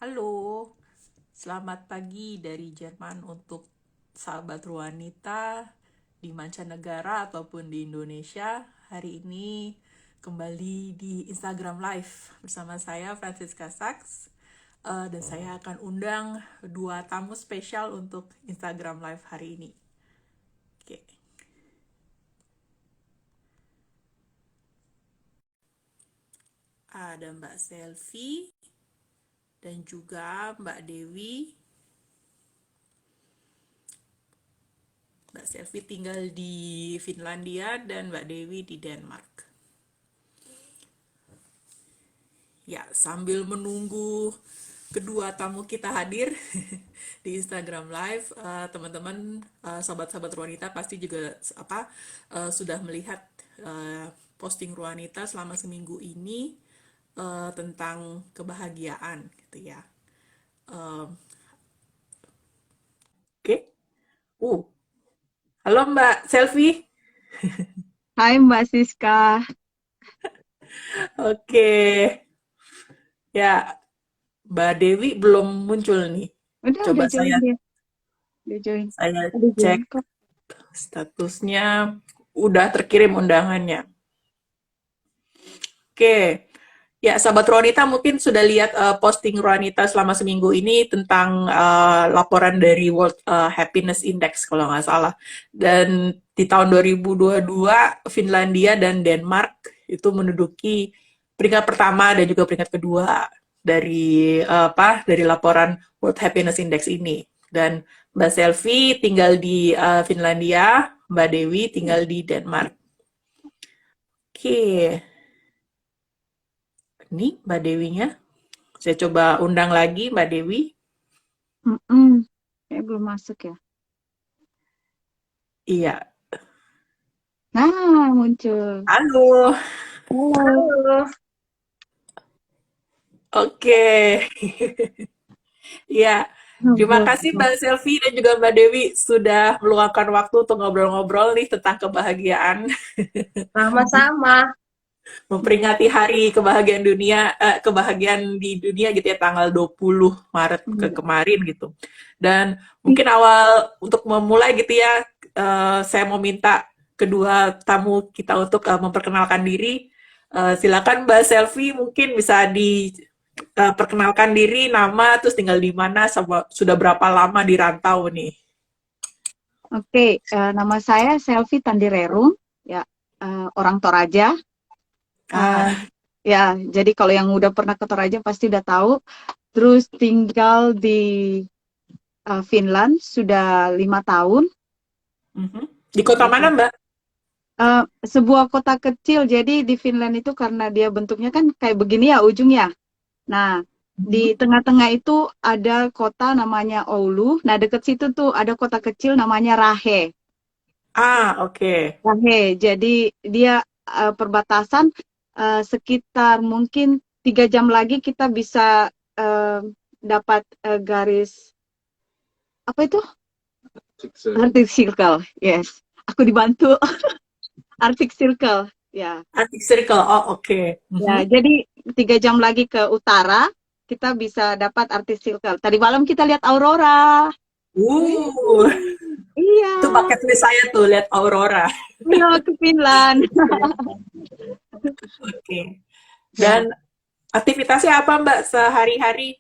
Halo, selamat pagi dari Jerman untuk sahabat wanita di mancanegara ataupun di Indonesia. Hari ini kembali di Instagram Live bersama saya Francisca Sachs. Dan saya akan undang dua tamu spesial untuk Instagram Live hari ini. Oke. Ada Mbak Selfie dan juga Mbak Dewi. Mbak Selvi tinggal di Finlandia dan Mbak Dewi di Denmark. Ya, sambil menunggu kedua tamu kita hadir di Instagram Live, teman-teman, sahabat-sahabat wanita pasti juga sudah melihat posting wanita selama seminggu ini tentang kebahagiaan, gitu ya. Oke. Uh, Halo Mbak Selvi. Hai Mbak Siska. Oke. Ya, Mbak Dewi belum muncul nih. Udah Coba join saya dia. Udah join. saya Udah join cek kok. statusnya, udah terkirim undangannya. Oke. Ya, sahabat Ronita mungkin sudah lihat posting Ronita selama seminggu ini tentang laporan dari World Happiness Index kalau nggak salah. Dan di tahun 2022 Finlandia dan Denmark itu menduduki peringkat pertama dan juga peringkat kedua dari dari laporan World Happiness Index ini. Dan Mbak Selvi tinggal di Finlandia, Mbak Dewi tinggal di Denmark. Oke, ini Mbak Dewinya. Saya coba undang lagi Mbak Dewi. Kayak belum masuk ya. Iya. Nah, muncul. Halo. Halo. Halo, Oke. Iya. Terima Ngobrol. kasih Mbak Selvi dan juga Mbak Dewi sudah meluangkan waktu untuk ngobrol-ngobrol nih tentang kebahagiaan, sama-sama. memperingati Hari Kebahagiaan Dunia, kebahagiaan di dunia gitu ya, tanggal 20 Maret kemarin gitu. Dan mungkin awal untuk memulai gitu ya, saya mau minta kedua tamu kita untuk memperkenalkan diri. Silakan Mbak Selvi mungkin bisa diperkenalkan diri, nama, terus tinggal di mana, sudah berapa lama di rantau nih. Oke, nama saya Selvi Tandirerung, ya, orang Toraja. Eh, Ah, ya, jadi kalau yang udah pernah ke Toraja pasti udah tahu. Terus tinggal di Finland sudah 5 tahun. mhm. Di kota mana Gitu. Mbak? Sebuah kota kecil, jadi di Finland itu karena dia bentuknya kan kayak begini ya ujungnya. Nah, di Mhm. tengah-tengah itu ada kota namanya Oulu. Nah, deket situ tuh ada kota kecil namanya Rahe. Ah, oke. Rahe. Jadi dia perbatasan sekitar mungkin 3 jam lagi kita bisa dapat garis apa itu? Arctic Circle. Yes. Aku dibantu Arctic Circle. Ya. Arctic Circle. Oh, oke. Ya, Mhm. jadi 3 jam lagi ke utara kita bisa dapat Arctic Circle. Tadi malam kita lihat aurora. Wih, Uh, iya, itu bucket list saya tuh lihat aurora. ayo ke Finland. Oke. Ya, Dan aktivitasnya apa Mbak sehari-hari?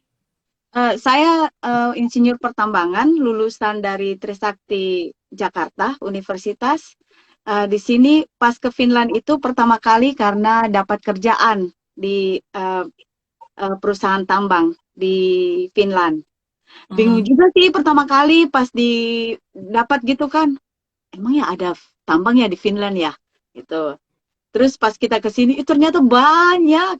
saya insinyur pertambangan lulusan dari Trisakti Jakarta Universitas. Di sini pas ke Finland itu pertama kali karena dapat kerjaan di perusahaan tambang di Finland. Bingung Hmm. juga sih pertama kali pas dapat gitu kan. Emang ya ada tambang ya di Finland ya? Gitu. Terus pas kita ke sini, ternyata banyak.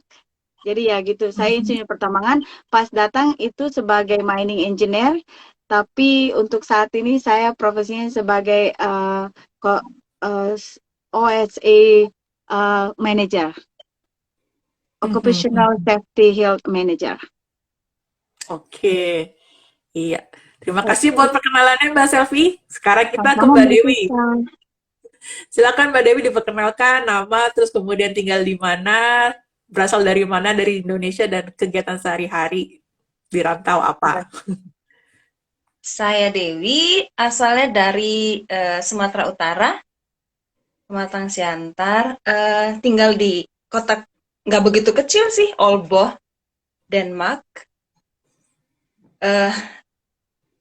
Jadi ya gitu, saya Mhm. insinyur pertambangan, pas datang itu sebagai mining engineer, tapi untuk saat ini saya profesinya sebagai uh, OSA manager, Mhm. Occupational Safety Health Manager. Oke. Iya. Terima kasih Oke, buat perkenalannya Mbak Selvi. Sekarang kita ke sama Mbak Mbak Dewi. Siska. Silakan Mbak Dewi diperkenalkan nama, terus kemudian tinggal di mana, berasal dari mana, dari Indonesia, dan kegiatan sehari-hari. di rantau apa? Saya Dewi, asalnya dari Sumatera Utara, Pematang Siantar. Tinggal di kota nggak begitu kecil sih, Aalborg, Denmark. Eh,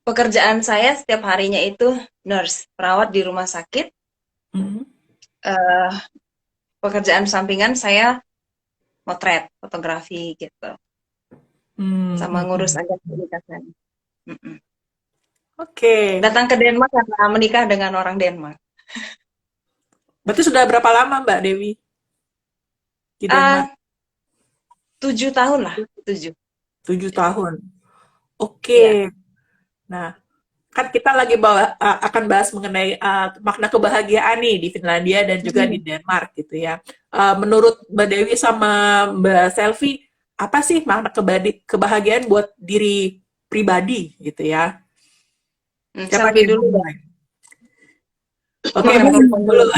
Pekerjaan saya setiap harinya itu nurse, perawat di rumah sakit. Mhm. Eh, Pekerjaan sampingan saya motret, fotografi gitu, Hmm, sama hmm, ngurus hmm. aja pernikahan. Mm-mm. Oke, Datang ke Denmark karena menikah dengan orang Denmark. berarti sudah berapa lama Mbak Dewi di Denmark? Ah, 7 tahun lah, 7. 7 tahun. Iya. Oke, nah kan kita lagi akan bahas mengenai makna kebahagiaan nih di Finlandia dan juga di Mm. Denmark gitu ya. Menurut Mbak Dewi sama Mbak Selvi, apa sih makna kebahagiaan buat diri pribadi gitu ya? Siapa Selfie nih yang mau dulu deh. mulai? Oke, Pegang Mbak Selvi mikrofon dulu. dulu.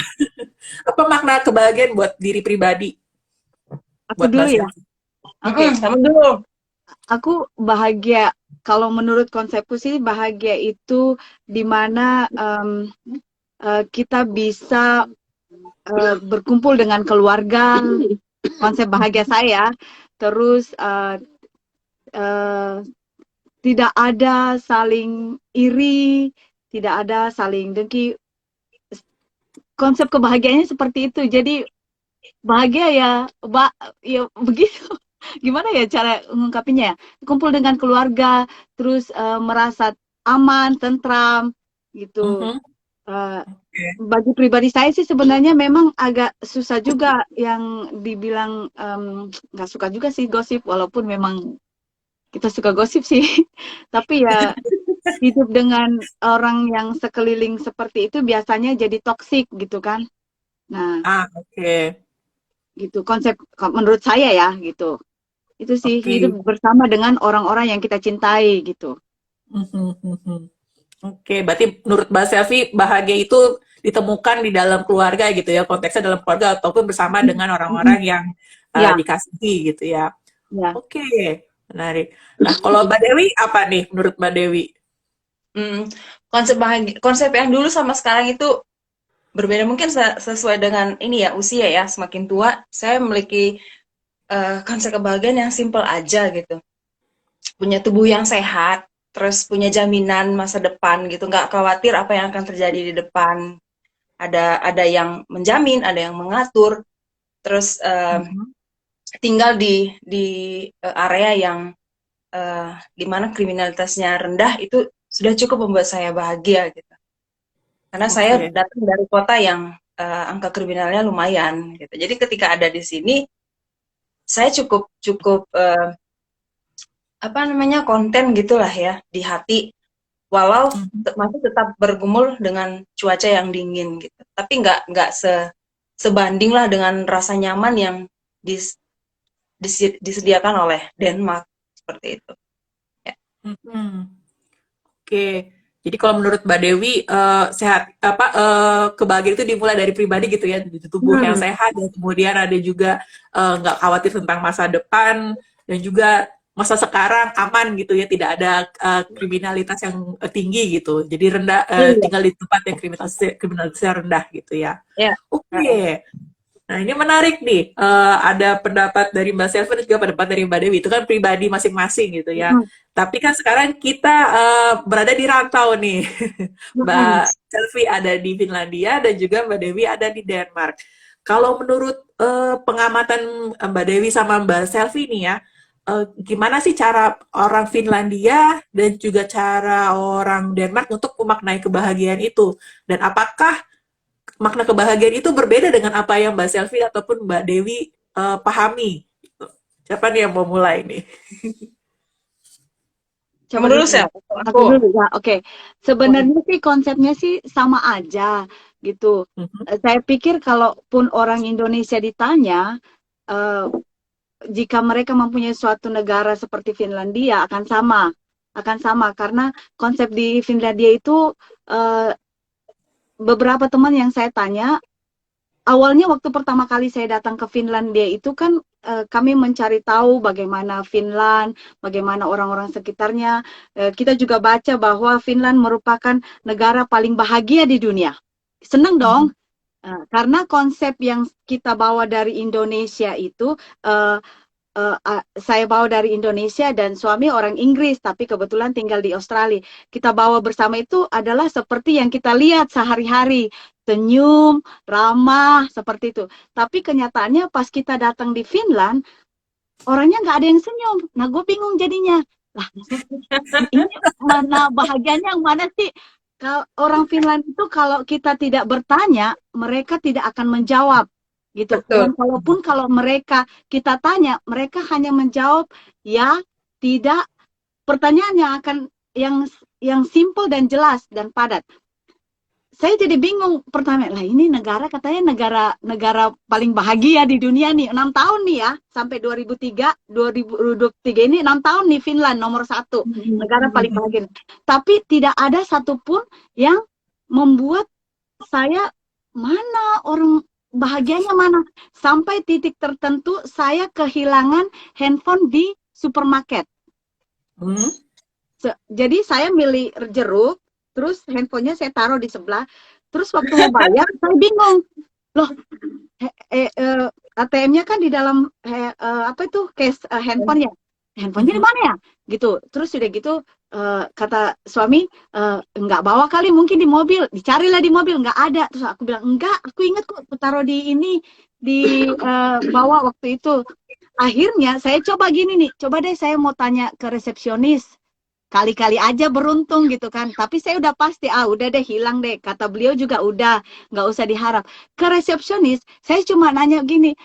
Apa makna kebahagiaan buat diri pribadi Aku buat Mbak dulu ya. Selvi? Oke, Sama dulu. aku bahagia. Kalau menurut konsepku sih bahagia itu di mana kita bisa berkumpul dengan keluarga. Konsep bahagia saya. Terus eh, tidak ada saling iri, tidak ada saling dengki. Konsep kebahagiaannya seperti itu. Jadi bahagia ya, ya begitu. Gimana ya cara mengungkapinya ya? Kumpul dengan keluarga, terus merasa aman, tentram, gitu. Mhm. Eh, Oke. bagi pribadi saya sih sebenarnya memang agak susah juga yang dibilang nggak suka juga sih gosip, walaupun memang kita suka gosip sih. Tapi ya hidup dengan orang yang sekeliling seperti itu biasanya jadi toksik gitu kan. Nah, Oke. gitu konsep menurut saya ya gitu. Itu sih hidup Oke. bersama dengan orang-orang yang kita cintai gitu. Mhm, mhm. Oke, berarti menurut Mbak Selvi bahagia itu ditemukan di dalam keluarga gitu ya, konteksnya dalam keluarga ataupun bersama dengan orang-orang yang Ya, dikasihi gitu ya. ya. Oke, menarik. Nah, kalau Mbak Dewi apa nih menurut Mbak Dewi? Mm, konsep yang dulu sama sekarang itu berbeda, mungkin sesuai dengan ini ya, usia ya. Semakin tua saya memiliki konsep kebahagiaan yang simple aja gitu, punya tubuh yang sehat, terus punya jaminan masa depan gitu, nggak khawatir apa yang akan terjadi di depan. Ada yang menjamin, ada yang mengatur, terus Mhm. tinggal di area yang di mana kriminalitasnya rendah, itu sudah cukup membuat saya bahagia gitu. Karena saya Oke. datang dari kota yang angka kriminalnya lumayan gitu. Jadi ketika ada di sini, saya cukup cukup apa namanya, konten gitulah ya di hati, walau Mhm. masih tetap bergumul dengan cuaca yang dingin gitu. Tapi nggak sebanding lah dengan rasa nyaman yang dis, disediakan oleh Denmark seperti itu. Ya. Mhm. Oke. Jadi kalau menurut Mbak Dewi sehat apa kebahagiaan itu dimulai dari pribadi gitu ya, di tubuh yang Hmm. sehat dan kemudian ada juga nggak khawatir tentang masa depan dan juga masa sekarang aman gitu ya, tidak ada kriminalitas yang tinggi gitu. Jadi rendah Iya, tinggal di tempat yang kriminalitasnya rendah gitu ya. Ya. Oke. Nah, ini menarik nih. Ada pendapat dari Mbak Selvi dan juga pendapat dari Mbak Dewi. Itu kan pribadi masing-masing gitu ya. mm, Tapi kan sekarang kita berada di rantau nih. Mbak mm. Selvi ada di Finlandia dan juga Mbak Dewi ada di Denmark. Kalau menurut pengamatan Mbak Dewi sama Mbak Selvi nih ya, gimana sih cara orang Finlandia dan juga cara orang Denmark untuk memaknai kebahagiaan itu? Dan apakah makna kebahagiaan itu berbeda dengan apa yang Mbak Selvi ataupun Mbak Dewi pahami. Siapa nih yang mau mulai nih? Kamu Coba dulu dulu sih, ya. aku. Aku dulu ya. Oke. Sebenarnya sih konsepnya sih sama aja gitu. Mhm. Saya pikir kalaupun orang Indonesia ditanya eh, jika mereka mempunyai suatu negara seperti Finlandia akan sama karena konsep di Finlandia itu eh, beberapa teman yang saya tanya awalnya waktu pertama kali saya datang ke Finlandia itu kan kami mencari tahu bagaimana Finland, bagaimana orang-orang sekitarnya. Kita juga baca bahwa Finland merupakan negara paling bahagia di dunia. Senang dong, karena konsep yang kita bawa dari Indonesia itu, saya bawa dari Indonesia dan suami orang Inggris, tapi kebetulan tinggal di Australia. Kita bawa bersama itu adalah seperti yang kita lihat sehari-hari, senyum, ramah, seperti itu. Tapi kenyataannya pas kita datang di Finland, orangnya nggak ada yang senyum. Nah, gue bingung jadinya. Lah, ini mana bahagianya yang mana sih? Kalau orang Finland itu kalau kita tidak bertanya, mereka tidak akan menjawab. Gitu. Dan kalaupun kalau mereka kita tanya, mereka hanya menjawab ya, tidak. Pertanyaannya akan yang simple dan jelas dan padat. Saya jadi bingung pertama, lah ini negara katanya negara paling bahagia di dunia nih, 6 tahun nih ya, sampai 2023 ini 6 tahun nih Finland nomor 1, negara paling bahagia. Tapi tidak ada satupun yang membuat saya mana orang bahagianya mana. Sampai titik tertentu saya kehilangan handphone di supermarket. Jadi saya milih jeruk, terus handphonenya saya taruh di sebelah. Terus waktu mau bayar, saya bingung. Loh, ATM-nya kan di dalam apa itu case handphonenya. Handphonenya di mana ya? Gitu. Terus sudah gitu kata suami, nggak bawa kali, mungkin di mobil. Dicarilah di mobil, nggak ada. Terus aku bilang, enggak, aku ingat kok, aku taruh di ini, di bawah waktu itu. Akhirnya saya coba gini nih, coba deh saya mau tanya ke resepsionis. Kali-kali aja beruntung gitu kan. Tapi saya udah pasti, udah deh hilang deh. Kata beliau juga udah, nggak usah diharap. Ke resepsionis, saya cuma nanya gini,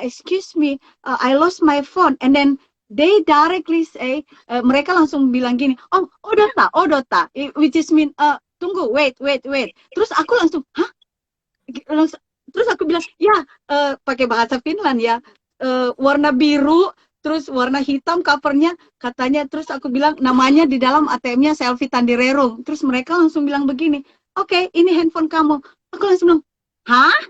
excuse me, I lost my phone. And then they directly say, mereka langsung bilang gini, oh Dota, which is mean, tunggu, wait. Terus aku langsung, hah? Terus aku bilang, ya, pakai bahasa Finland ya, warna biru, terus warna hitam covernya, katanya. Terus aku bilang namanya di dalam ATM-nya Selvi Tandirerung. Terus mereka langsung bilang begini, oke, ini handphone kamu. Aku langsung bilang, hah?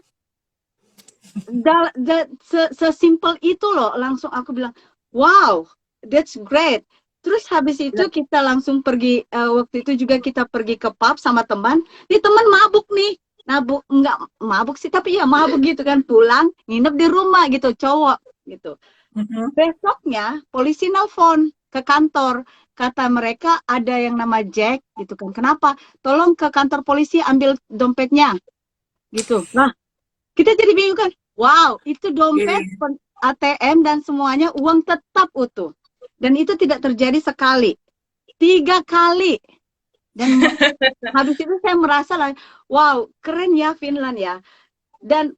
Sesimpel itu loh. Langsung aku bilang, wow, that's great. Terus habis itu kita langsung pergi, waktu itu juga kita pergi ke pub sama teman. Ini teman mabuk nih. Enggak mabuk sih, tapi ya mabuk gitu kan. Pulang, nginep di rumah gitu, cowok gitu. Besoknya polisi nelfon ke kantor, kata mereka ada yang nama Jack gitu kan. Kenapa? Tolong ke kantor polisi ambil dompetnya gitu. Nah, kita jadi bingung kan. Wow, itu dompet, ATM dan semuanya uang tetap utuh. Dan itu tidak terjadi sekali, 3 kali. Dan habis itu saya merasa lah, wow, keren ya Finland ya. Dan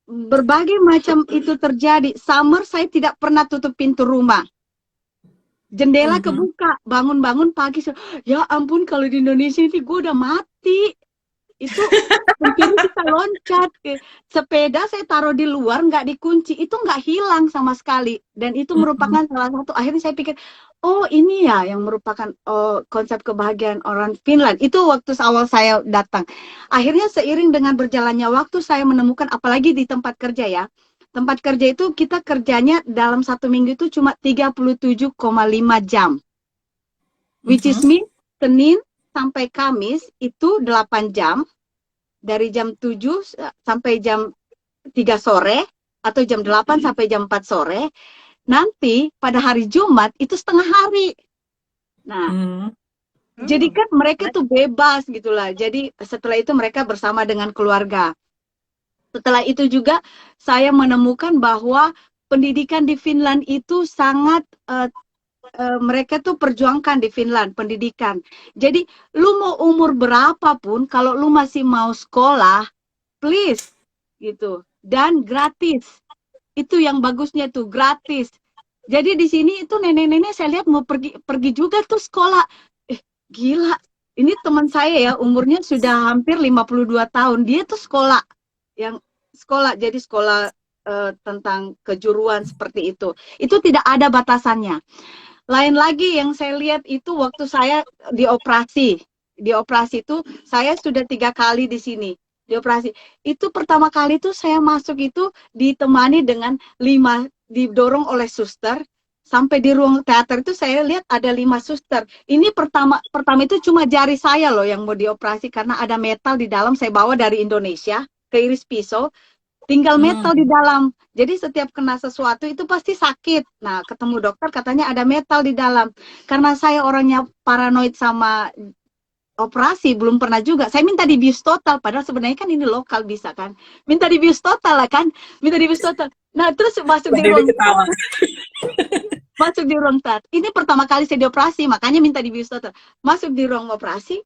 berbagai macam itu terjadi. Summer saya tidak pernah tutup pintu rumah. Jendela kebuka, bangun-bangun pagi. Ya ampun, kalau di Indonesia ini gue udah mati. Itu pencuri kita loncat. Sepeda saya taruh di luar, nggak dikunci. Itu nggak hilang sama sekali. Dan itu merupakan salah satu. Akhirnya saya pikir, oh ini ya yang merupakan konsep kebahagiaan orang Finland. Itu waktu awal saya datang. Akhirnya seiring dengan berjalannya waktu saya menemukan, apalagi di tempat kerja ya. Tempat kerja itu kita kerjanya dalam 1 minggu itu cuma 37,5 jam. Which is mean Senin sampai Kamis itu 8 jam. Dari jam 7 sampai jam 3 sore. Atau jam 8 sampai jam 4 sore. Nanti pada hari Jumat itu setengah hari. Nah, jadi kan mereka tuh bebas gitulah. Jadi setelah itu mereka bersama dengan keluarga. Setelah itu juga saya menemukan bahwa pendidikan di Finland itu sangat mereka tuh perjuangkan di Finland pendidikan. Jadi lu mau umur berapapun, kalau lu masih mau sekolah, please gitu, dan gratis. Itu yang bagusnya tuh, gratis. Jadi di sini itu nenek-nenek saya lihat mau pergi juga tuh sekolah. Gila. Ini teman saya ya, umurnya sudah hampir 52 tahun. Dia tuh sekolah jadi sekolah tentang kejuruan seperti itu. Itu tidak ada batasannya. Lain lagi yang saya lihat itu waktu saya dioperasi. Dioperasi itu saya sudah 3 kali di sini. Dioperasi. Itu pertama kali tuh saya masuk itu ditemani dengan 5 didorong oleh suster. Sampai di ruang teater itu saya lihat ada 5 suster. Ini pertama itu cuma jari saya loh yang mau dioperasi karena ada metal di dalam. Saya bawa dari Indonesia ke iris pisau, tinggal metal di dalam. Jadi setiap kena sesuatu itu pasti sakit. Nah, ketemu dokter katanya ada metal di dalam. Karena saya orangnya paranoid sama operasi, belum pernah juga. Saya minta dibius total, padahal sebenarnya kan ini lokal bisa kan. Minta dibius total lah kan. Minta dibius total. Nah, terus masuk di ruang ini pertama kali saya dioperasi, makanya minta dibius total. Masuk di ruang operasi,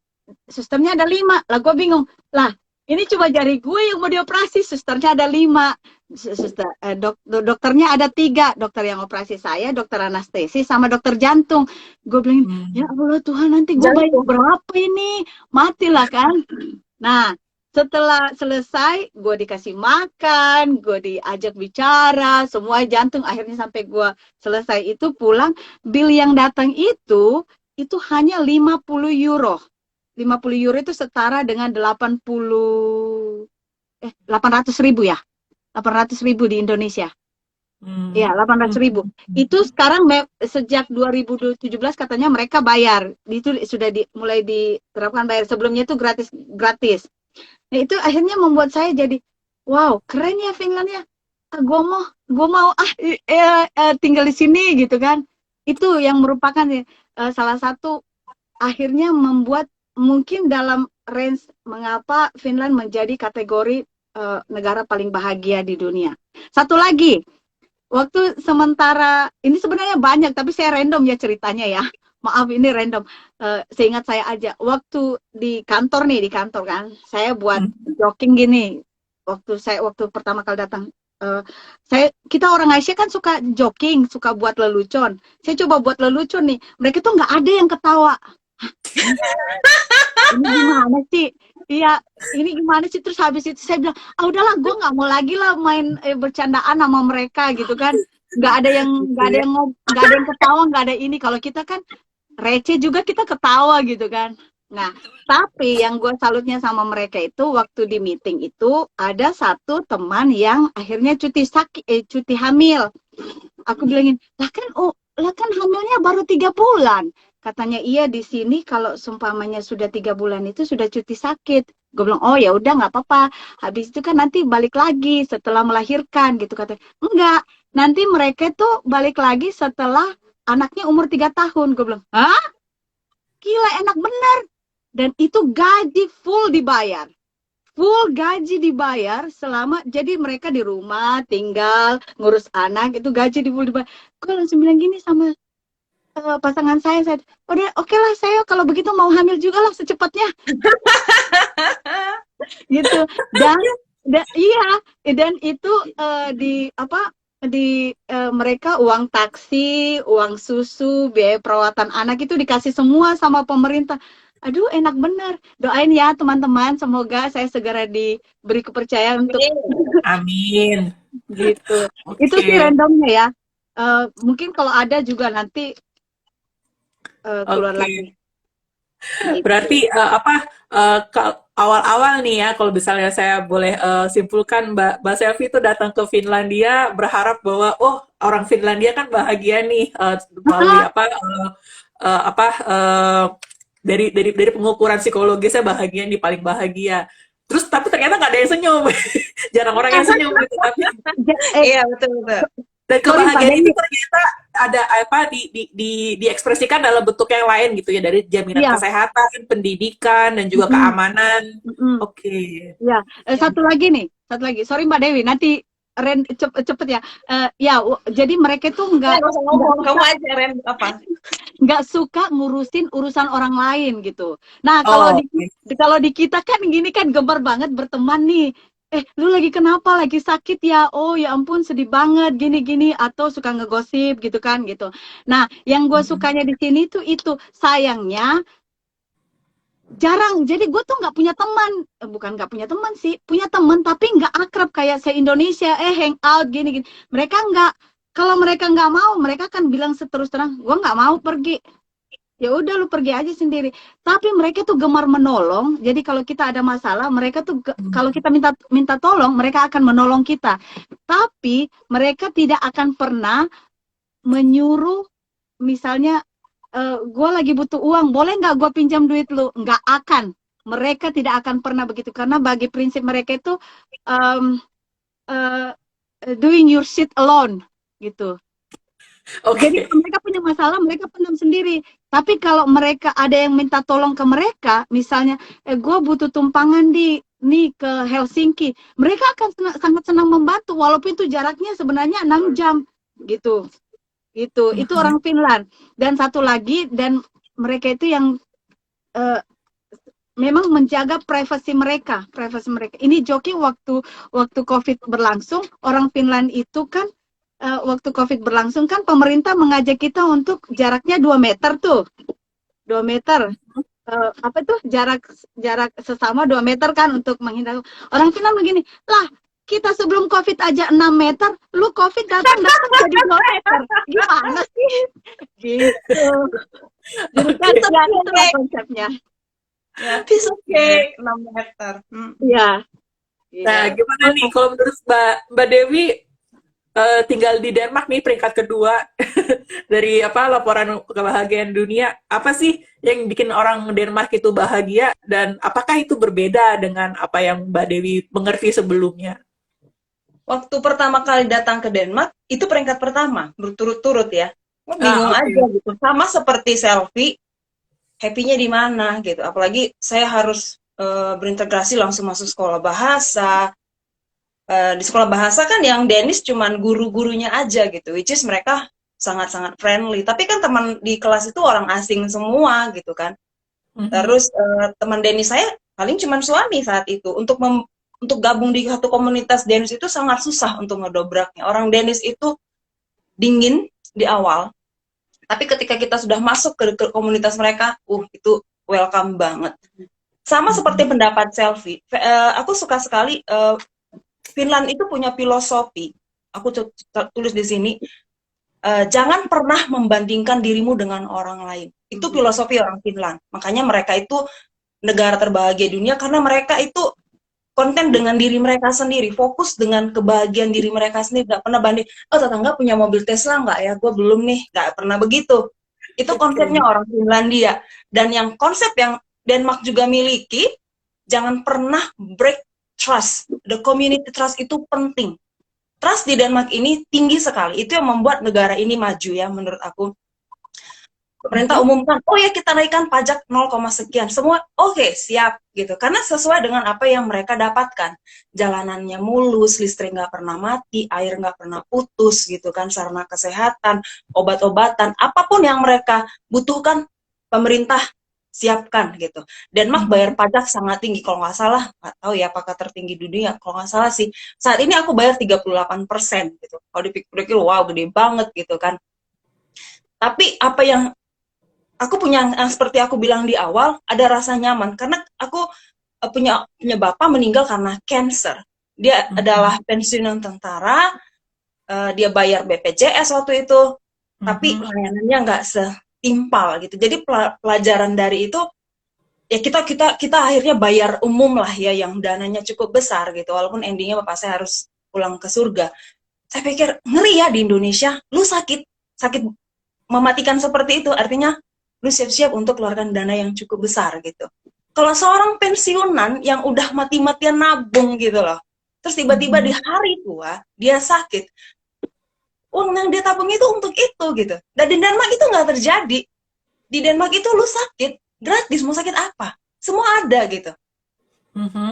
susternya ada 5. Lah gue bingung. Lah, ini cuma jari gue yang mau dioperasi, susternya ada 5. Dokternya ada 3. Dokter yang operasi saya, dokter anestesi, sama dokter jantung. Gue bilang, ya Allah Tuhan, nanti gue bayar berapa ini? Matilah kan. Nah, setelah selesai, gue dikasih makan, gue diajak bicara, semua jantung. Akhirnya sampai gue selesai itu pulang, bill yang datang itu hanya 50 euro. 50 euro itu setara dengan 800 ribu ya. 800 ribu di Indonesia. Ya, 800 ribu. Itu sekarang sejak 2017 katanya mereka bayar. Itu sudah mulai diterapkan bayar. Sebelumnya itu gratis. Nah, itu akhirnya membuat saya jadi, wow, keren ya Finlandia. Gue mau tinggal di sini gitu kan. Itu yang merupakan salah satu akhirnya membuat mungkin dalam range mengapa Finland menjadi kategori negara paling bahagia di dunia. Satu lagi, waktu sementara, ini sebenarnya banyak, tapi saya random ya ceritanya ya. Maaf ini random. Seingat saya aja, waktu di kantor kan, saya buat jogging gini. Waktu pertama kali datang, kita orang Asia kan suka jogging, suka buat lelucon. Saya coba buat lelucon nih, mereka tuh nggak ada yang ketawa. Ini gimana sih? Iya, ini gimana sih? Terus habis itu saya bilang, udahlah, gue nggak mau lagi lah main bercandaan sama mereka gitu kan. Nggak ada yang ketawa, nggak ada ini. Kalau kita kan receh juga kita ketawa gitu kan. Nah, tapi yang gue salutnya sama mereka itu waktu di meeting itu ada satu teman yang akhirnya cuti hamil. Aku bilangin, lah kan hamilnya baru 3 bulan. Katanya iya di sini kalau seumpamanya sudah 3 bulan itu sudah cuti sakit. Gue bilang, oh ya udah nggak apa-apa. Habis itu kan nanti balik lagi setelah melahirkan gitu katanya. Enggak, nanti mereka tuh balik lagi setelah anaknya umur 3 tahun. Gue bilang, hah? Gila, enak bener. Dan itu gaji full dibayar. Full gaji dibayar selama, jadi mereka di rumah, tinggal, ngurus anak, itu gaji full dibayar. Gue langsung bilang gini sama pasangan saya udah oke lah saya kalau begitu mau hamil juga lah secepatnya. Gitu. Iya, dan itu mereka uang taksi, uang susu, biaya perawatan anak itu dikasih semua sama pemerintah. Aduh, enak bener. Doain ya teman-teman, semoga saya segera diberi kepercayaan untuk amin. Gitu. Okay. Itu sih randomnya ya. Mungkin kalau ada juga nanti keluar lagi. Berarti awal-awal nih ya, kalau misalnya saya boleh simpulkan, Mbak Selvi itu datang ke Finlandia berharap bahwa orang Finlandia kan bahagia nih melalui dari pengukuran psikologisnya bahagia nih, paling bahagia. Terus tapi ternyata nggak ada yang senyum, jarang orang yang senyum gitu. Tapi iya betul. Dan kebahagiaan itu ternyata ada diekspresikan dalam bentuk yang lain gitu ya, dari jaminan kesehatan, pendidikan, dan juga keamanan. Oke. Ya, satu lagi. Sorry Mbak Dewi, nanti cepet ya. Jadi mereka tuh kamu aja Ren nggak suka ngurusin urusan orang lain gitu. Nah kalau di kita kan gini kan gemar banget berteman nih. Lu lagi kenapa? Lagi sakit ya? Oh ya ampun sedih banget gini-gini, atau suka ngegosip gitu kan gitu. Nah, yang gue sukanya di sini tuh itu sayangnya jarang. Jadi gue tuh nggak punya teman, bukan nggak punya teman sih, punya teman tapi nggak akrab kayak se-Indonesia, hangout gini-gini. Mereka nggak, kalau mereka nggak mau, mereka kan bilang terus terang, gue nggak mau pergi. ya udah lu pergi aja sendiri. Tapi mereka tuh gemar menolong. Jadi kalau kita ada masalah, mereka tuh kalau kita minta tolong, mereka akan menolong kita. Tapi mereka tidak akan pernah menyuruh, misalnya gue lagi butuh uang, boleh nggak gue pinjam duit lu? Nggak akan. Mereka tidak akan pernah begitu, karena bagi prinsip mereka itu um, uh, doing your shit alone gitu. Jadi Oke. kalau mereka punya masalah, mereka pendam sendiri. Tapi kalau mereka ada yang minta tolong ke mereka, misalnya, gue butuh tumpangan nih ke Helsinki, mereka akan sangat senang membantu, walaupun itu jaraknya sebenarnya 6 jam gitu. Itu orang Finland. Dan satu lagi, dan mereka itu yang memang menjaga privasi mereka. Ini Joki waktu COVID berlangsung, orang Finland itu kan waktu COVID berlangsung kan pemerintah mengajak kita untuk jaraknya 2 meter tuh. 2 meter. Apa tuh jarak sesama 2 meter kan untuk menghindari. Orang Finland begini, lah kita sebelum COVID aja 6 meter, lu COVID datang jadi 2 meter. Gimana sih? Gitu. Jadi kan itulah konsepnya. Ya, piece of cake 6 meter. Iya. Nah, gimana nih kalau menurut Mbak Dewi, tinggal di Denmark nih peringkat kedua dari laporan kebahagiaan dunia, apa sih yang bikin orang Denmark itu bahagia, dan apakah itu berbeda dengan apa yang Mbak Dewi mengerti sebelumnya? Waktu pertama kali datang ke Denmark, itu peringkat pertama, berturut-turut ya. Bingung okay. aja gitu. Sama seperti selfie, happy-nya di mana gitu. Apalagi saya harus berintegrasi langsung masuk sekolah bahasa. Di sekolah bahasa kan yang Danish cuman guru-gurunya aja gitu, which is mereka sangat-sangat friendly. Tapi kan teman di kelas itu orang asing semua gitu kan. Terus teman Danish saya paling cuman suami saat itu. Untuk gabung di satu komunitas Danish itu sangat susah untuk ngedobraknya. Orang Danish itu dingin di awal, tapi ketika kita sudah masuk ke komunitas mereka, itu welcome banget. Sama seperti pendapat selfie, aku suka sekali. Finland itu punya filosofi, aku tulis di sini, jangan pernah membandingkan dirimu dengan orang lain. Itu filosofi orang Finland. Makanya mereka itu negara terbahagia dunia, karena mereka itu konten dengan diri mereka sendiri, fokus dengan kebahagiaan diri mereka sendiri, gak pernah banding, tetangga punya mobil Tesla nggak ya, gue belum nih, gak pernah begitu. Itu konsepnya orang Finlandia. Dan yang konsep yang Denmark juga miliki, jangan pernah break trust. The community trust itu penting. Trust di Denmark ini tinggi sekali. Itu yang membuat negara ini maju ya, menurut aku. Pemerintah umumkan, ya kita naikkan pajak 0, sekian. Semua oke, siap gitu. Karena sesuai dengan apa yang mereka dapatkan. Jalanannya mulus, listrik nggak pernah mati, air nggak pernah putus gitu kan, sarana kesehatan, obat-obatan, apapun yang mereka butuhkan, pemerintah siapkan gitu. Denmark bayar pajak sangat tinggi, kalau nggak salah, nggak tahu ya apakah tertinggi dunia, kalau nggak salah sih. Saat ini aku bayar 38% gitu. Kalau dipikir-pikir, wow gede banget gitu kan. Tapi apa yang aku punya, seperti aku bilang di awal, ada rasa nyaman. Karena aku punya bapak meninggal karena cancer. Dia adalah pensiunan tentara, dia bayar BPJS waktu itu, tapi layanannya nggak setimpal gitu. Jadi pelajaran dari itu, ya kita akhirnya bayar umum lah ya, yang dananya cukup besar gitu. Walaupun endingnya bapak saya harus pulang ke surga. Saya pikir ngeri ya di Indonesia, lu sakit mematikan seperti itu, artinya lu siap-siap untuk keluarkan dana yang cukup besar gitu. Kalau seorang pensiunan yang udah mati-matian nabung gitu loh, terus tiba-tiba di hari tua dia sakit, uang yang dia tabung itu untuk itu gitu. Dan di Denmark itu nggak terjadi. Di Denmark itu lu sakit gratis, mau sakit apa, semua ada gitu.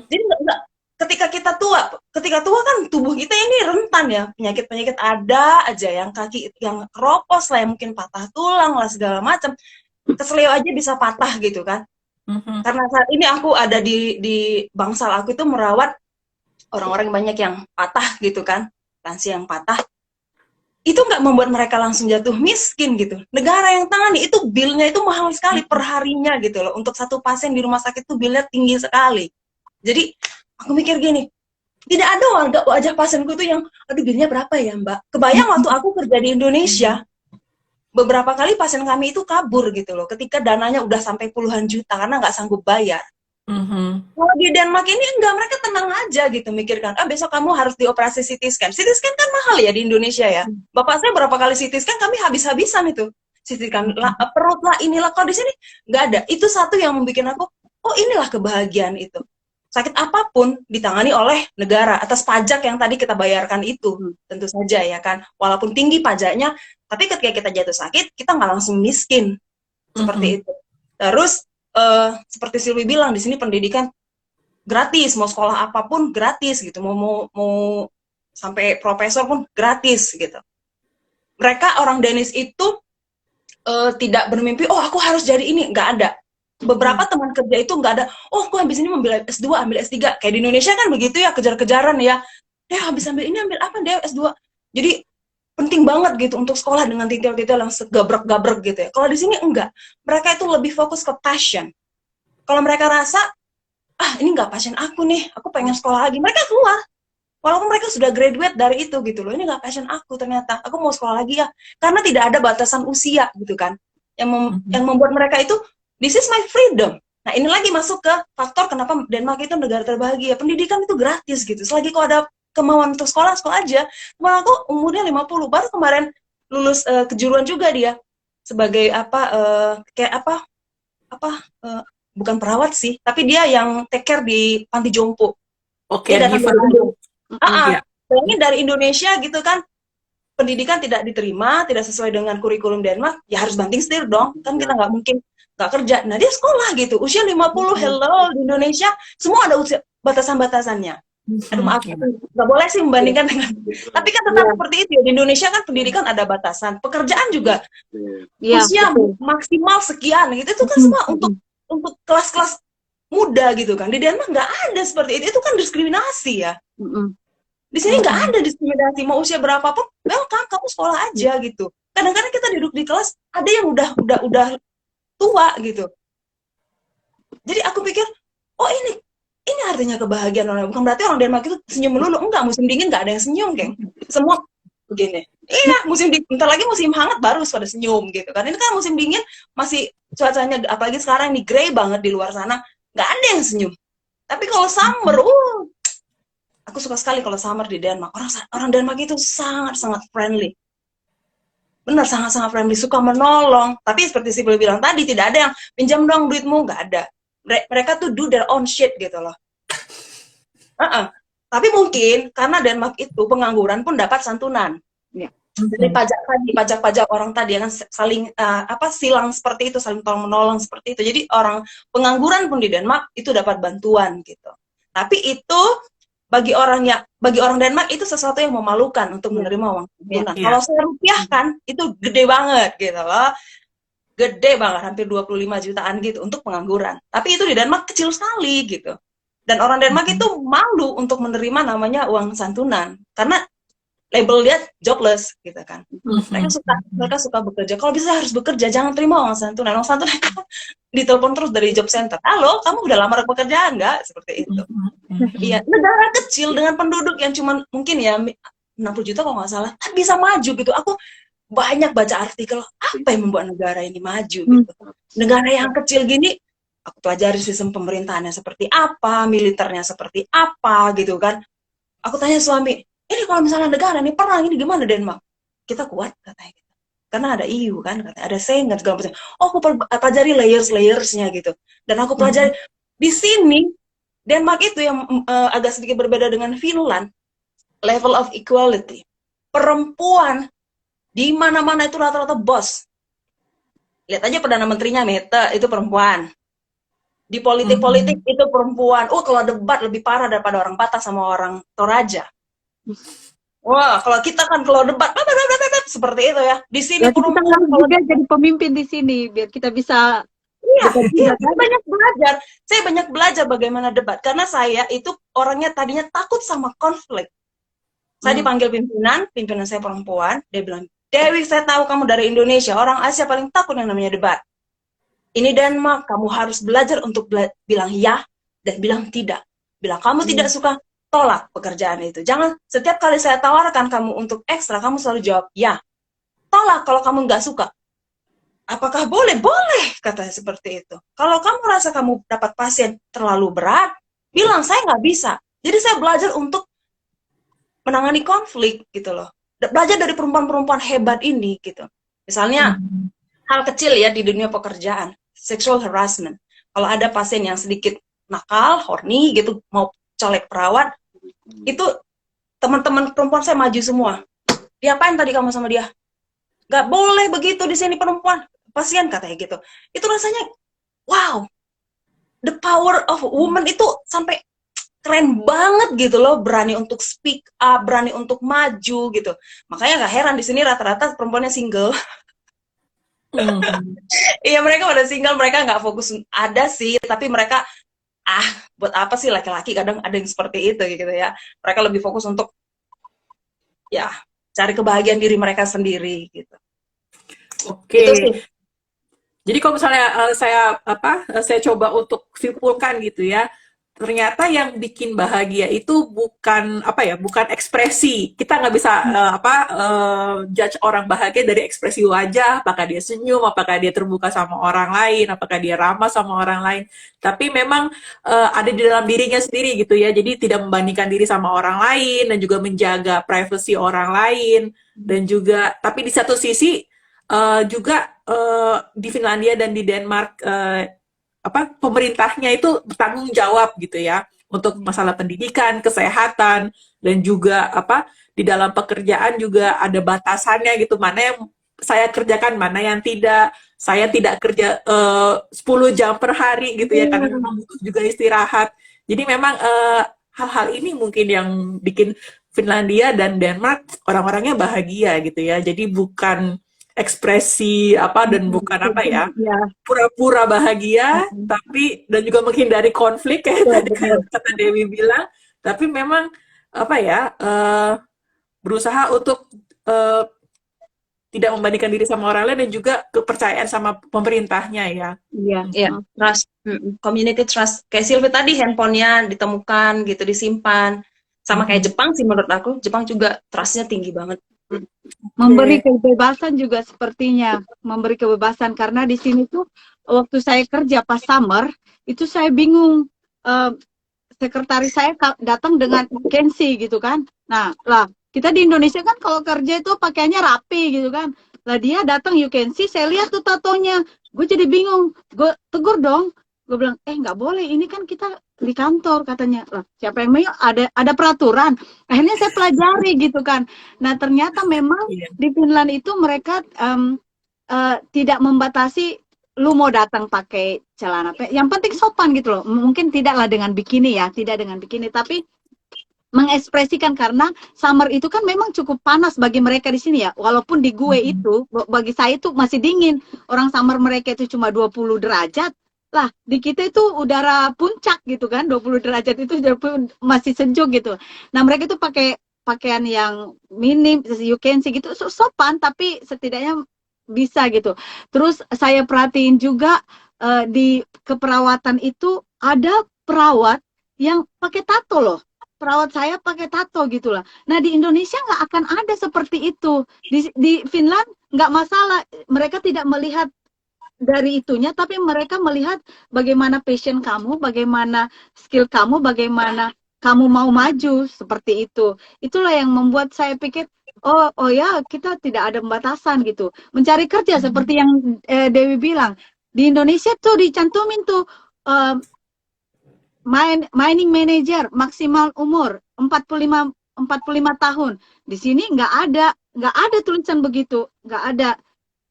Jadi nggak, ketika tua kan tubuh kita ini rentan ya, penyakit ada aja, yang kaki yang keropos lah, yang mungkin patah tulang lah segala macam, kesleo aja bisa patah gitu kan. Karena saat ini aku ada di bangsal aku itu merawat orang-orang banyak yang patah gitu kan, lansia yang patah, itu nggak membuat mereka langsung jatuh miskin gitu. Negara yang tangani itu bilnya itu mahal sekali per harinya gitu loh. Untuk satu pasien di rumah sakit itu bilnya tinggi sekali. Jadi aku mikir gini, tidak ada wajah pasienku itu yang, aduh bilnya berapa ya mbak. Kebayang waktu aku kerja di Indonesia, beberapa kali pasien kami itu kabur gitu loh, ketika dananya udah sampai puluhan juta karena nggak sanggup bayar. Kalau di Denmark ini enggak, mereka tenang aja gitu, mikirkan, besok kamu harus dioperasi CT scan. CT scan kan mahal ya di Indonesia ya. Bapak saya berapa kali CT scan, kami habis-habisan itu. CT scan, perut lah, inilah. Kalau di sini nggak ada. Itu satu yang membuat aku, oh inilah kebahagiaan itu. Sakit apapun ditangani oleh negara atas pajak yang tadi kita bayarkan itu, tentu saja ya kan. Walaupun tinggi pajaknya, tapi ketika kita jatuh sakit, kita nggak langsung miskin. Seperti itu. Terus, seperti Silvi bilang, di sini pendidikan gratis, mau sekolah apapun gratis gitu, mau sampai profesor pun gratis gitu. Mereka orang Danish itu tidak bermimpi, oh aku harus jadi ini, nggak ada. Beberapa teman kerja itu nggak ada, oh aku habis ini ambil S2, ambil S3, kayak di Indonesia kan begitu ya, kejar-kejaran ya, habis ambil ini, ambil apa, dia S2. Jadi penting banget gitu untuk sekolah dengan titel-titel yang segabrek-gabrek gitu ya. Kalau di sini enggak, mereka itu lebih fokus ke passion. Kalau mereka rasa, ini nggak passion aku nih, aku pengen sekolah lagi, mereka keluar. Walaupun mereka sudah graduate dari itu gitu loh, ini nggak passion aku ternyata, aku mau sekolah lagi ya. Karena tidak ada batasan usia gitu kan, yang membuat mereka itu, this is my freedom. Nah ini lagi masuk ke faktor kenapa Denmark itu negara terbahagia, pendidikan itu gratis gitu. Selagi kau ada kemauan untuk sekolah aja. Teman aku umurnya 50, baru kemarin lulus kejuruan juga dia sebagai bukan perawat sih, tapi dia yang take care di panti jompo. Dia datang dari Bandung. Bayangin dari Indonesia gitu kan, pendidikan tidak diterima, tidak sesuai dengan kurikulum Denmark, ya harus banting setir dong, kan kita nggak mungkin nggak kerja. Nah dia sekolah gitu, usia 50, hello, di Indonesia semua ada usia batasan-batasannya. Aduh maaf, nggak boleh sih membandingkan dengan, tapi kan tetap seperti itu ya. Di Indonesia kan pendidikan ada batasan, pekerjaan juga usia maksimal sekian gitu, itu kan semua untuk kelas-kelas muda gitu kan. Di Denmark nggak ada seperti itu kan diskriminasi ya. Di sini nggak ada diskriminasi, mau usia berapapun, welcome, kamu sekolah aja gitu. Kadang-kadang kita duduk di kelas, ada yang udah tua gitu. Jadi aku pikir, oh ini artinya kebahagiaan orang. Bukan berarti orang Denmark itu senyum melulu. Enggak, musim dingin nggak ada yang senyum, geng. Semua begini. Iya, musim dingin. Bentar lagi musim hangat baru pada senyum gitu kan. Ini kan musim dingin masih cuacanya, apalagi sekarang ini grey banget di luar sana, nggak ada yang senyum. Tapi kalau summer, aku suka sekali kalau summer di Denmark. Orang Denmark itu sangat-sangat friendly. Benar, sangat-sangat friendly, suka menolong. Tapi seperti si Bel bilang tadi, tidak ada yang pinjam dong duitmu, nggak ada. Mereka tuh do their own shit gitu loh. Tapi mungkin karena Denmark itu pengangguran pun dapat santunan. Dari pajak orang tadi yang saling silang seperti itu, saling tolong menolong seperti itu. Jadi orang pengangguran pun di Denmark itu dapat bantuan gitu. Tapi itu bagi orang Denmark itu sesuatu yang memalukan untuk menerima uang santunan. Kalau saya rupiahkan itu gede banget gitu loh. Gede banget, hampir 25 jutaan gitu untuk pengangguran. Tapi itu di Denmark kecil sekali gitu. Dan orang Denmark itu malu untuk menerima namanya uang santunan karena label dia jobless gitu kan. Mereka suka bekerja. Kalau bisa harus bekerja, jangan terima uang santunan. Uang santunan ditelepon terus dari job center. Halo, kamu udah lamar pekerjaan nggak? Seperti itu. Iya, negara kecil dengan penduduk yang cuma mungkin ya 60 juta kalau nggak salah, bisa maju gitu. Aku banyak baca artikel apa yang membuat negara ini maju gitu. Negara yang kecil gini, aku pelajari sistem pemerintahannya seperti apa, militernya seperti apa gitu kan. Aku tanya suami, ini kalau misalnya negara ini perang ini gimana Denmark? Kita kuat katanya gitu. Karena ada EU kan, katanya ada Schengen segala macam. Oh, aku pelajari layers-layers-nya gitu. Dan aku pelajari di sini Denmark itu yang agak sedikit berbeda dengan Finland, level of equality. Perempuan di mana-mana itu rata-rata bos. Lihat aja Perdana Menterinya Mette, itu perempuan. Di politik-politik itu perempuan. Kalau debat lebih parah daripada orang Batak sama orang Toraja. Wah, kalau kita kan kalau debat seperti itu ya. Di sini perempuan kalau dia jadi pemimpin di sini biar kita bisa. Iya, saya banyak belajar bagaimana debat karena saya itu orangnya tadinya takut sama konflik. Saya dipanggil pimpinan saya perempuan, dia bilang, Dewi, saya tahu kamu dari Indonesia, orang Asia paling takut yang namanya debat. Ini Denmark, kamu harus belajar untuk bilang ya dan bilang tidak. Bila kamu tidak suka, tolak pekerjaan itu. Jangan setiap kali saya tawarkan kamu untuk ekstra, kamu selalu jawab ya. Tolak kalau kamu nggak suka. apakah boleh? Boleh, katanya seperti itu. Kalau kamu rasa kamu dapat pasien terlalu berat, bilang saya nggak bisa. Jadi saya belajar untuk menangani konflik gitu loh. Belajar dari perempuan-perempuan hebat ini gitu. Misalnya hal kecil ya di dunia pekerjaan, sexual harassment. Kalau ada pasien yang sedikit nakal, horny gitu, mau colek perawat, itu teman-teman perempuan saya maju semua. Diapain tadi kamu sama dia? Gak boleh begitu di sini perempuan, pasien katanya gitu. Itu rasanya, wow, the power of woman itu sampai keren banget gitu loh, berani untuk speak up, berani untuk maju gitu. Makanya gak heran di sini rata-rata perempuannya single. Iya, mereka pada single, mereka nggak fokus. Ada sih, tapi mereka buat apa sih laki-laki, kadang ada yang seperti itu gitu ya. Mereka lebih fokus untuk ya cari kebahagiaan diri mereka sendiri gitu. Oke. Itu sih. Jadi kalau misalnya saya coba untuk simpulkan gitu ya, ternyata yang bikin bahagia itu bukan bukan ekspresi. Kita nggak bisa judge orang bahagia dari ekspresi wajah, apakah dia senyum, apakah dia terbuka sama orang lain, apakah dia ramah sama orang lain. Tapi memang ada di dalam dirinya sendiri gitu ya. Jadi tidak membandingkan diri sama orang lain dan juga menjaga privasi orang lain dan juga. Tapi di satu sisi juga di Finlandia dan di Denmark pemerintahnya itu bertanggung jawab gitu ya untuk masalah pendidikan, kesehatan, dan juga di dalam pekerjaan juga ada batasannya gitu, mana yang saya kerjakan, mana yang tidak. Saya tidak kerja 10 jam per hari gitu ya, karena memang butuh juga istirahat. Jadi memang hal-hal ini mungkin yang bikin Finlandia dan Denmark orang-orangnya bahagia gitu ya. Jadi bukan ekspresi dan bukan pura-pura bahagia, tapi dan juga menghindari konflik kayak tadi kata Dewi bilang, tapi memang berusaha untuk tidak membandingkan diri sama orang lain dan juga kepercayaan sama pemerintahnya ya. Iya, trust, community trust. Kayak Sylvie tadi, handphonenya ditemukan gitu, disimpan. Sama kayak Jepang sih menurut aku, Jepang juga trustnya tinggi banget. Memberi kebebasan juga sepertinya, memberi kebebasan, karena di sini tuh waktu saya kerja pas summer itu saya bingung, sekretaris saya datang dengan agensi gitu kan. Nah lah kita di Indonesia kan kalau kerja itu pakaiannya rapi gitu kan, lah dia datang agensi, saya lihat tuh tatonya, gue jadi bingung, gue tegur dong, gue bilang nggak boleh, ini kan kita di kantor, katanya. Lah siapa yang mau, ada peraturan. Akhirnya saya pelajari gitu kan. Nah ternyata memang di Finland itu mereka tidak membatasi lu mau datang pakai celana, yang penting sopan gitu loh. Mungkin tidaklah dengan bikini ya, tidak dengan bikini, tapi mengekspresikan, karena summer itu kan memang cukup panas bagi mereka di sini ya. Walaupun di gue itu bagi saya itu masih dingin. Orang summer mereka itu cuma 20 derajat. Lah di kita itu udara puncak gitu kan, 20 derajat itu masih sejuk gitu. Nah mereka itu pakai pakaian yang minim, you can see gitu, sopan, tapi setidaknya bisa gitu. Terus saya perhatiin juga di keperawatan itu ada perawat yang pakai tato loh. Perawat saya pakai tato gitu lah. Nah di Indonesia nggak akan ada seperti itu. Di Finland nggak masalah, mereka tidak melihat dari itunya, tapi mereka melihat bagaimana passion kamu, bagaimana skill kamu, bagaimana kamu mau maju, seperti itu. Itulah yang membuat saya pikir, oh ya, kita tidak ada pembatasan gitu. Mencari kerja seperti yang Dewi bilang, di Indonesia tuh dicantumin tuh mining manager maksimal umur 45 tahun. Di sini nggak ada tulisan begitu, nggak ada.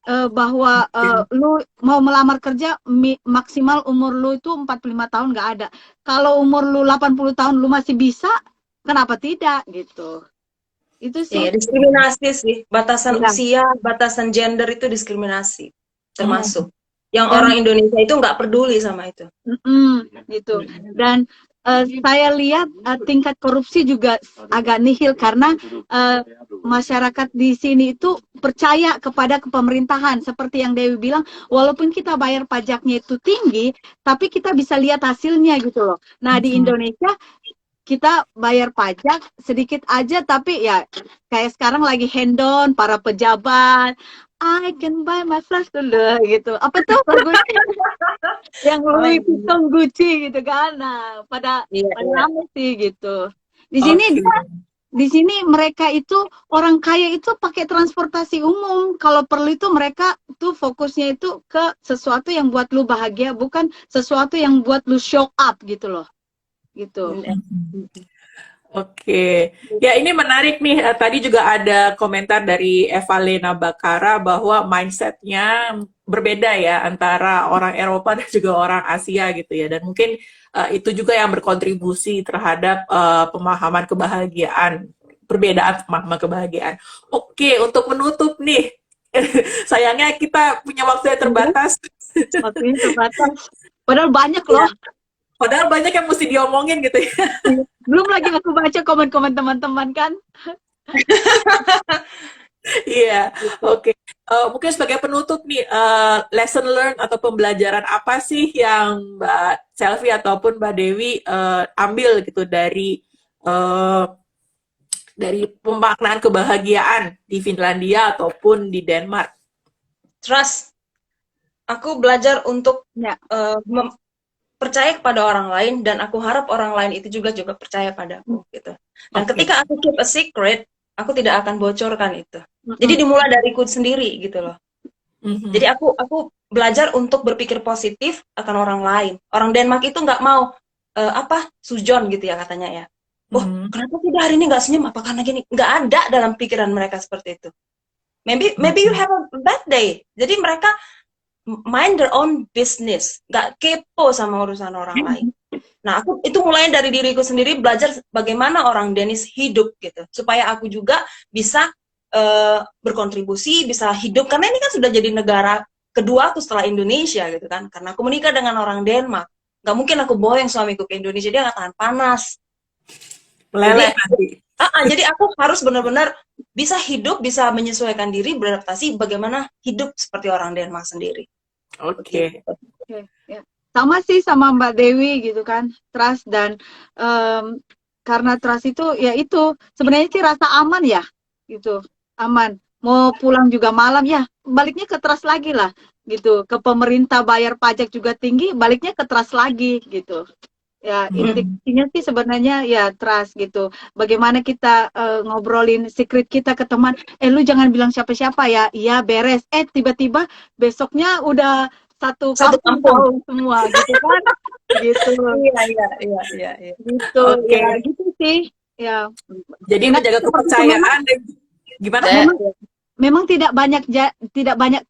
Bahwa lu mau melamar kerja maksimal umur lu itu 45 tahun, nggak ada. Kalau umur lu 80 tahun lu masih bisa, kenapa tidak gitu. Itu sih. Diskriminasi sih, batasan usia, batasan gender itu diskriminasi termasuk. Yang orang Indonesia itu nggak peduli sama itu. Gitu. Dan saya lihat tingkat korupsi juga agak nihil, karena masyarakat di sini itu percaya kepada kepemerintahan. Seperti yang Dewi bilang, walaupun kita bayar pajaknya itu tinggi, tapi kita bisa lihat hasilnya gitu loh. Nah di Indonesia kita bayar pajak sedikit aja, tapi ya kayak sekarang lagi hand on para pejabat. I can buy my flash dulu gitu. Apa tuh lagunya yang Louis Vuitton, Gucci gitu kan. Nah, pada Iya, iya. rame sih gitu. Di sini Oke. di sini mereka itu orang kaya itu pakai transportasi umum. Kalau perlu itu mereka tuh fokusnya itu ke sesuatu yang buat lu bahagia, bukan sesuatu yang buat lu show up gitu loh. Gitu. Oke, ya ini menarik nih. Tadi juga ada komentar dari Eva Lena Bakara bahwa mindsetnya berbeda ya antara orang Eropa dan juga orang Asia gitu ya. Dan mungkin itu juga yang berkontribusi terhadap pemahaman kebahagiaan, perbedaan pemahaman kebahagiaan. Oke, untuk menutup nih, sayangnya kita punya waktu yang terbatas. Waktunya terbatas. Padahal banyak loh. Padahal banyak yang mesti diomongin gitu ya. Belum lagi aku baca komen-komen teman-teman kan. Iya, oke. Mungkin sebagai penutup nih, lesson learned atau pembelajaran apa sih yang Mbak Selvi ataupun Mbak Dewi ambil gitu dari pemaknaan kebahagiaan di Finlandia ataupun di Denmark? Trust. Aku belajar untuk Ya. percaya kepada orang lain, dan aku harap orang lain itu juga percaya padaku gitu. Dan Oke. ketika aku keep a secret, aku tidak akan bocorkan itu. Jadi dimulai dariku sendiri gitu loh. Mhm. Jadi aku belajar untuk berpikir positif akan orang lain. Orang Denmark itu nggak mau sujon gitu ya katanya ya. Oh, kenapa sih dia hari ini nggak senyum? Apa karena gini? Nggak ada dalam pikiran mereka seperti itu. Maybe you have a bad day. Jadi mereka mind their own business, nggak kepo sama urusan orang lain. Nah, aku itu mulai dari diriku sendiri, belajar bagaimana orang Danish hidup gitu, supaya aku juga bisa berkontribusi, bisa hidup, karena ini kan sudah jadi negara kedua aku setelah Indonesia gitu kan, karena aku menikah dengan orang Denmark. Nggak mungkin aku boyong suamiku ke Indonesia, dia nggak tahan panas. Meleleh nanti. Jadi aku harus benar-benar bisa hidup, bisa menyesuaikan diri, beradaptasi bagaimana hidup seperti orang Denmark sendiri. Oke. Ya. Sama sih sama Mbak Dewi gitu kan, trust. Dan karena trust itu ya itu sebenarnya sih rasa aman ya gitu, aman. Mau pulang juga malam ya baliknya ke trust lagi lah gitu. Ke pemerintah bayar pajak juga tinggi, baliknya ke trust lagi gitu. Ya intinya sih sebenarnya ya trust gitu. Bagaimana kita ngobrolin secret kita ke teman, lu jangan bilang siapa-siapa ya, iya beres. Tiba-tiba besoknya udah satu kampung tahu semua gitu kan. Gitu. Iya. Gitu. Oke. Ya gitu sih. Ya. Jadi menjaga kepercayaan dan gimana? Memang tidak banyak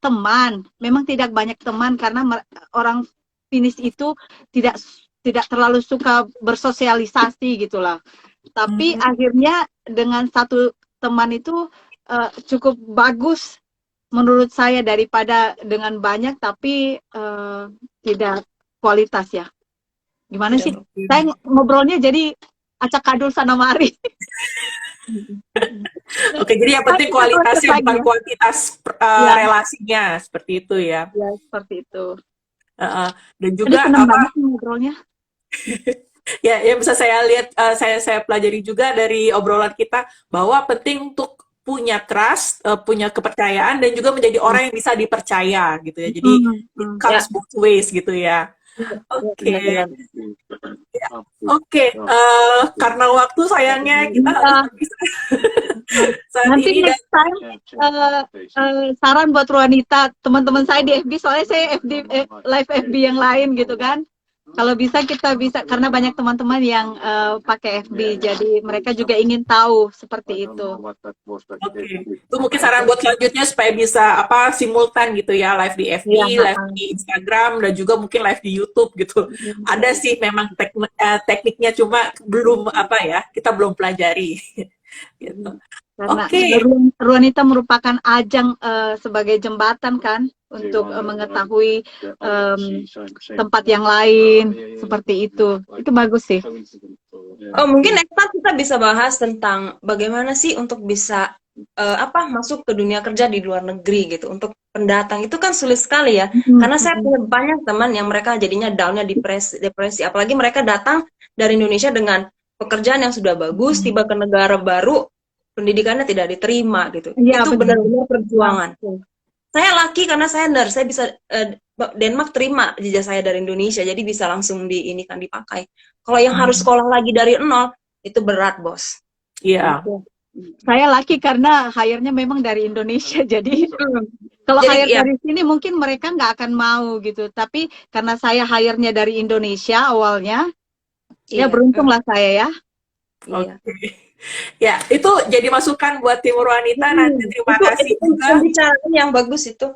teman. Memang tidak banyak teman karena orang Finnish itu tidak terlalu suka bersosialisasi gitulah. Tapi akhirnya dengan satu teman itu cukup bagus menurut saya daripada dengan banyak tapi tidak kualitas ya. Gimana sih? Saya ngobrolnya jadi acak kadul sana mari. Oke, jadi yang penting kualitasnya bukan kuantitas relasinya, seperti itu ya. Ya, seperti itu. Dan juga senang banget ngobrolnya. ya bisa saya lihat, saya pelajari juga dari obrolan kita bahwa penting untuk punya trust, punya kepercayaan, dan juga menjadi orang yang bisa dipercaya gitu ya. Jadi it comes both ways gitu ya. Oke, karena waktu sayangnya kita nggak bisa saat nanti ini. Next time saran buat Ruanita, teman-teman saya di FB, soalnya saya live FB yang lain gitu kan. Kalau bisa kita bisa, karena banyak teman-teman yang pakai FB, jadi mereka juga ingin tahu seperti itu. Oke, itu mungkin saran buat selanjutnya supaya bisa simultan gitu ya, live di FB, live di Instagram, dan juga mungkin live di YouTube gitu. Ada sih memang tekniknya, cuma belum kita belum pelajari. Gitu. Karena Ruanita merupakan ajang sebagai jembatan kan untuk mengetahui tempat yang lain seperti itu. Itu bagus sih. Mungkin next time kita bisa bahas tentang bagaimana sih untuk bisa masuk ke dunia kerja di luar negeri gitu. Untuk pendatang itu kan sulit sekali ya. Karena saya punya banyak teman yang mereka jadinya down-nya depresi, apalagi mereka datang dari Indonesia dengan pekerjaan yang sudah bagus, tiba ke negara baru, pendidikannya tidak diterima gitu. Iya, Itu betul. benar-benar perjuangan. Saya laki karena saya nurse, saya bisa Denmark terima jejak saya dari Indonesia, jadi bisa langsung ini kan dipakai. Kalau yang harus sekolah lagi dari nol, itu berat, bos. Iya. Gitu. Saya laki karena hire-nya memang dari Indonesia, jadi kalau Jadi, hire ya. dari sini mungkin mereka nggak akan mau gitu. Tapi karena saya hire-nya dari Indonesia awalnya, ya Iya. beruntunglah saya ya. Iya. Oke. Ya, itu jadi masukan buat tim wanita. Nanti terima kasih Itu juga. pembicaraan yang bagus itu.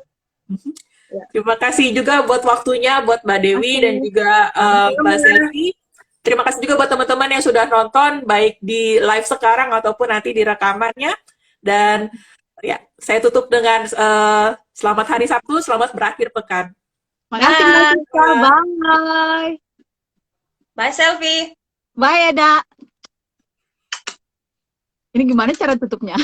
Ya. Terima kasih juga buat waktunya buat Mbak Dewi Oke. dan juga Mbak Selvi. Terima kasih juga buat teman-teman yang sudah nonton baik di live sekarang ataupun nanti di rekamannya. Dan ya, saya tutup dengan selamat hari Sabtu, selamat berakhir pekan. Makasih Mbak Sita. Bye. Bye, Selfie. Bye Eda. Ini gimana cara tutupnya?